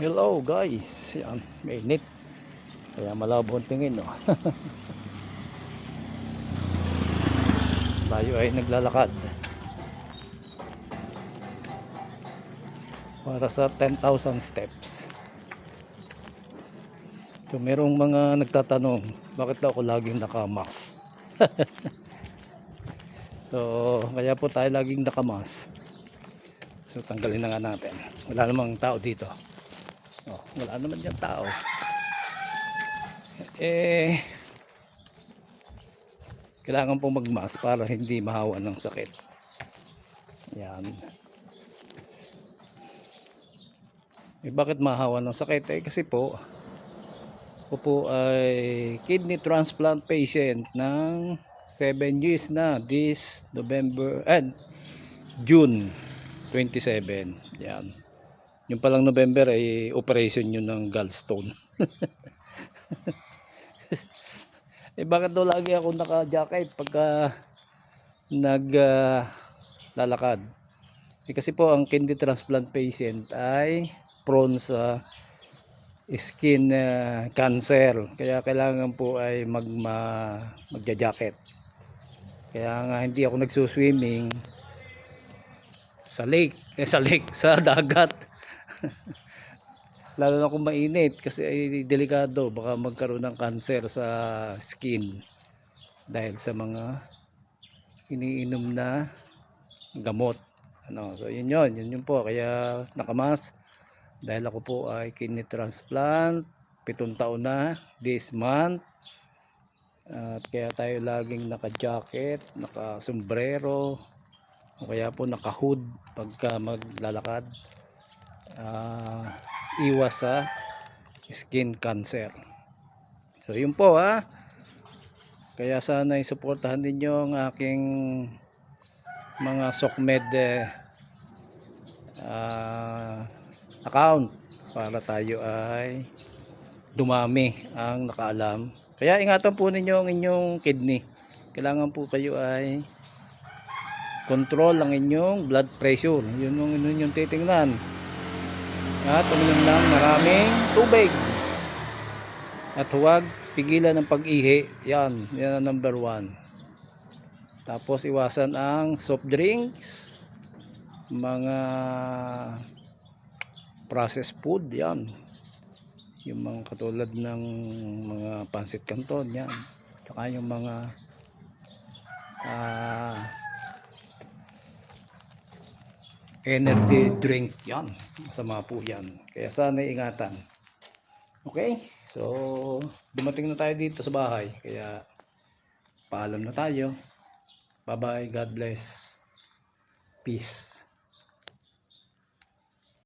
Hello guys, yan, mainit. Kaya malabo ang tingin, no? Tayo ay naglalakad para sa 10,000 steps. So merong mga nagtatanong, bakit daw ako laging nakamask? So kaya po tayo laging nakamask. So tanggalin na nga natin. Wala namang tao dito. Oh, wala naman dyan tao. Kailangan pong magmask para hindi mahawa ng sakit. Yan. Bakit mahawa ng sakit? Kasi po ako po ay kidney transplant patient ng 7 years na this November and June 27. Yan. Yung palang November ay operation yun ng gallstone. Bakit daw lagi ako naka-jacket pagka lalakad? Kasi po ang kidney transplant patient ay prone sa skin cancer, kaya kailangan po ay magja-jacket. Kaya nga hindi ako nagsuswimming sa sa dagat. Lalo na kung mainit kasi ay delikado, baka magkaroon ng cancer sa skin dahil sa mga iniinom na gamot. So yun po, kaya nakamask dahil ako po ay kidney transplant, 7 taon na this month. At kaya tayo laging naka-jacket, naka-sombrero, o kaya po naka-hood pagka maglalakad. Iwas sa skin cancer. So yun po, kaya sana isuportahan ninyo ang aking mga SOCMED account para tayo ay dumami ang nakaalam. Kaya ingatan po ninyo ang inyong kidney. Kailangan po kayo ay control ang inyong blood pressure. Yun yung titingnan. At uminom ng maraming tubig. At huwag pigilan ng pag-ihi. Yan ang number 1. Tapos iwasan ang soft drinks, mga processed food, yan. Yung mga katulad ng mga pansit canton, yan. Saka yung mga energy drink, yan. Masama po yan. Kaya sana ingatan. Okay? So, dumating na tayo dito sa bahay. Kaya, paalam na tayo. Bye-bye. God bless. Peace.